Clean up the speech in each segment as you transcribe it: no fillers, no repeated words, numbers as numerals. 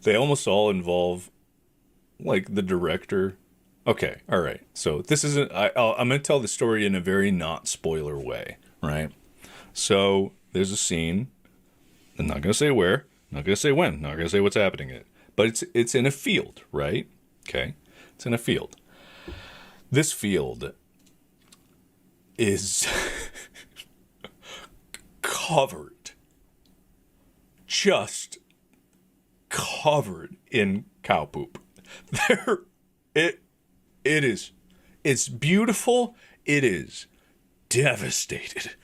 They almost all involve like the director. Okay, all right. So this isn't. I'm going to tell the story in a very not spoiler way, right? So there's a scene. I'm not going to say where. Not going to say when. Not going to say what's happening in it. But it's in a field, right? Okay, it's in a field. This field is covered, just covered in cow poop. There, it it is. It's beautiful. It is devastated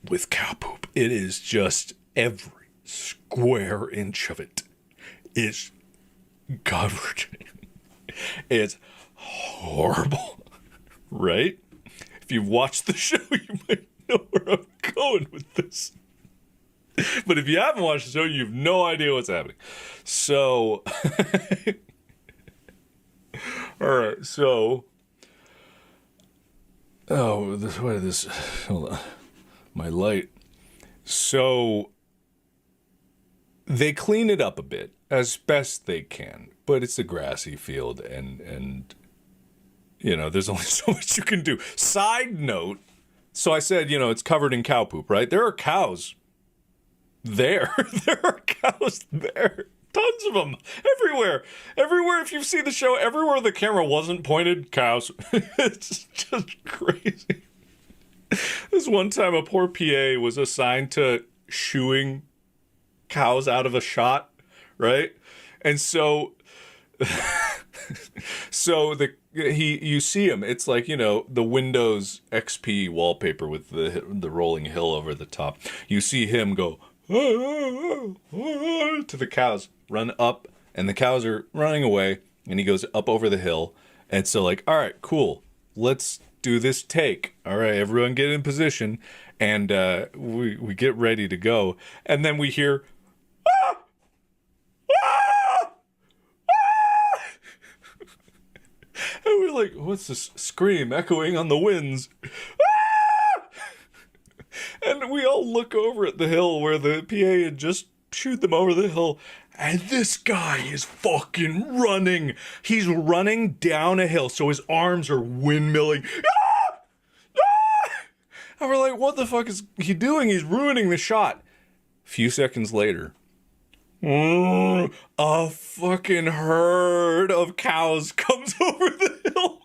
with cow poop. It is just every square inch of it is covered. It's horrible, right? If you've watched the show, you might know where I'm going with this. But if you haven't watched the show, you have no idea what's happening. So, all right. So, what is this? Hold on, my light. So, they clean it up a bit as best they can, but it's a grassy field, and there's only so much you can do. Side note. So I said, it's covered in cow poop, right? There are cows there. There are cows there. Tons of them. Everywhere. Everywhere, if you've seen the show, everywhere the camera wasn't pointed, cows. It's just crazy. This one time, a poor PA was assigned to shooing cows out of a shot, right? And so... you see him. It's like, the Windows XP wallpaper with the rolling hill over the top. You see him go to the cows, run up, and the cows are running away, and he goes up over the hill. And so like, all right, cool. Let's do this take. All right, everyone get in position, and we get ready to go. And then we hear ah! Ah! And we're like, what's this scream echoing on the winds? Ah! And we all look over at the hill where the PA had just shooed them over the hill. And this guy is fucking running. He's running down a hill, so his arms are windmilling. Ah! Ah! And we're like, what the fuck is he doing? He's ruining the shot. A few seconds later, a fucking herd of cows comes over the hill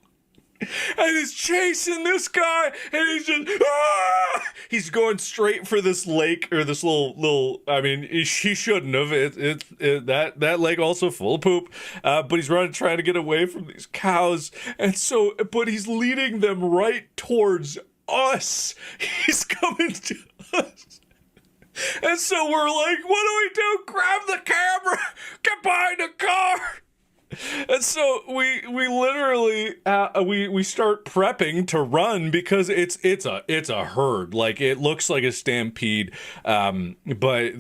and is chasing this guy, and he's just he's going straight for this lake, or this little I mean, he shouldn't have. That lake also full of poop, but he's trying to get away from these cows, and so but he's leading them right towards us. He's coming to us. And so we're like, what do we do? Grab the camera, get behind the car. And so we literally we start prepping to run, because it's a herd. Like, it looks like a stampede, but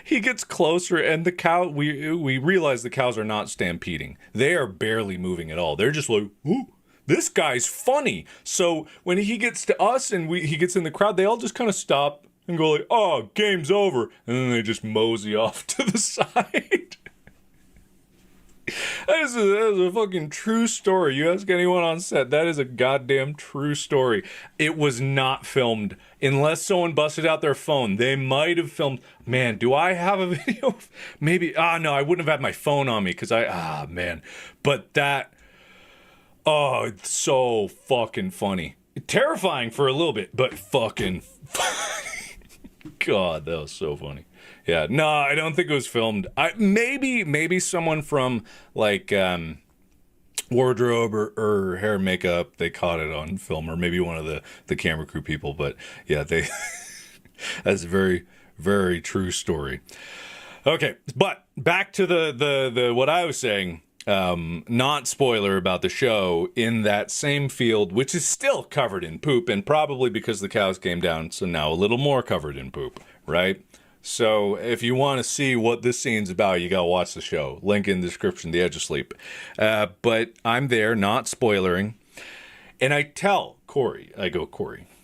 he gets closer, and the cow, we realize the cows are not stampeding. They are barely moving at all. They're just like, ooh, this guy's funny. So when he gets to us and he gets in the crowd, they all just kind of stop and go like, oh, game's over. And then they just mosey off to the side. That is a fucking true story. You ask anyone on set, that is a goddamn true story. It was not filmed. Unless someone busted out their phone. They might have filmed. Man, do I have a video? Maybe. No, I wouldn't have had my phone on me, because man. But that, it's so fucking funny. Terrifying for a little bit, but fucking God, that was so funny. Yeah, no, I don't think it was filmed. Maybe someone from like wardrobe or hair and makeup, they caught it on film, or maybe one of the camera crew people. But yeah, that's a very, very true story. Okay, but back to the what I was saying. Not spoiler about the show. In that same field, which is still covered in poop, and probably because the cows came down, so now a little more covered in poop, right? So if you want to see what this scene's about, you gotta watch the show. Link in the description, The Edge of Sleep. But I'm there, not spoilering, and I tell Corey,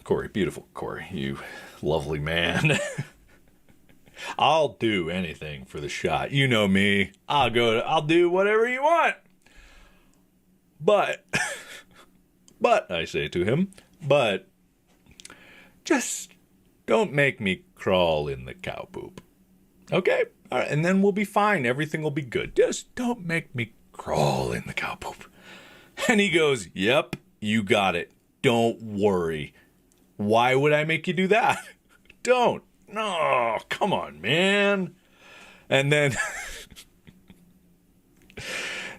Corey, beautiful Corey, you lovely man. I'll do anything for the shot. You know me. I'll do whatever you want. But, I say to him, but just don't make me crawl in the cow poop. Okay? All right, and then we'll be fine. Everything will be good. Just don't make me crawl in the cow poop. And he goes, yep, you got it. Don't worry. Why would I make you do that? Don't. No, come on, man. And then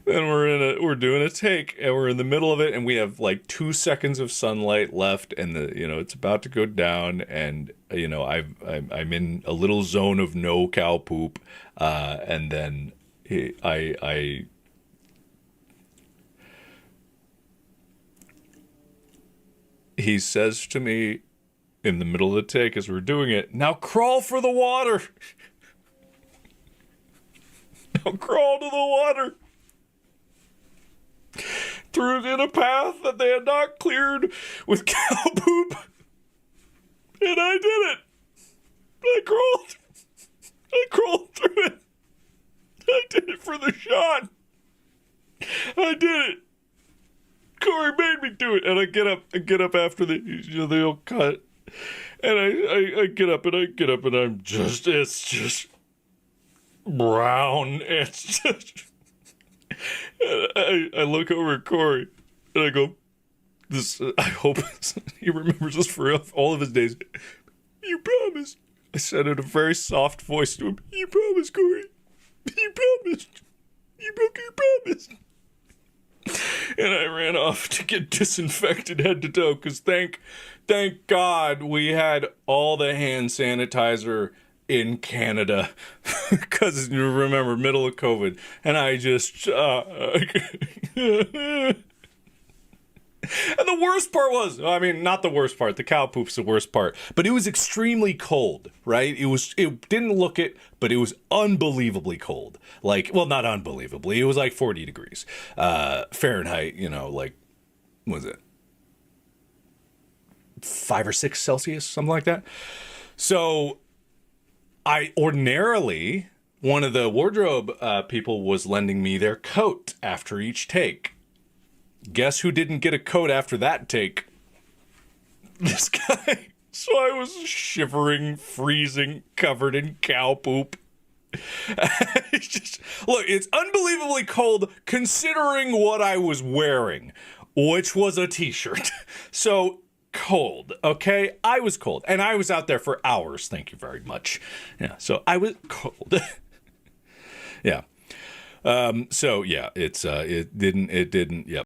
we're doing a take, and we're in the middle of it, and we have like 2 seconds of sunlight left, and it's about to go down, and I'm in a little zone of no cow poop, and then he says to me in the middle of the take as we're doing it, now crawl for the water. Now crawl to the water. Through in a path that they had not cleared with cow poop. And I did it. I crawled through it. I did it for the shot. I did it. Corey made me do it. And I get up after the old cut. And I get up and I'm just, it's just brown. It's just, I look over at Corey and I go, I hope he remembers this for all of his days. You promised. I said in a very soft voice to him, you promised, Corey. You promised. You broke your promise. And I ran off to get disinfected head to toe because thank God we had all the hand sanitizer in Canada because you remember middle of COVID, and I just and the worst part was, not the worst part, the cow poop's the worst part, but it was extremely cold, right? It didn't look it, but it was unbelievably cold. Like, well, not unbelievably, it was like 40 degrees Fahrenheit, like, what was it? 5 or 6 Celsius, something like that. So I ordinarily, one of the wardrobe people was lending me their coat after each take. Guess who didn't get a coat after that take? This guy. So I was shivering, freezing, covered in cow poop. Look, it's unbelievably cold considering what I was wearing, which was a t-shirt. So cold, okay? I was cold, and I was out there for hours. Thank you very much. Yeah, so I was cold. Yeah. So yeah, it didn't. Yep.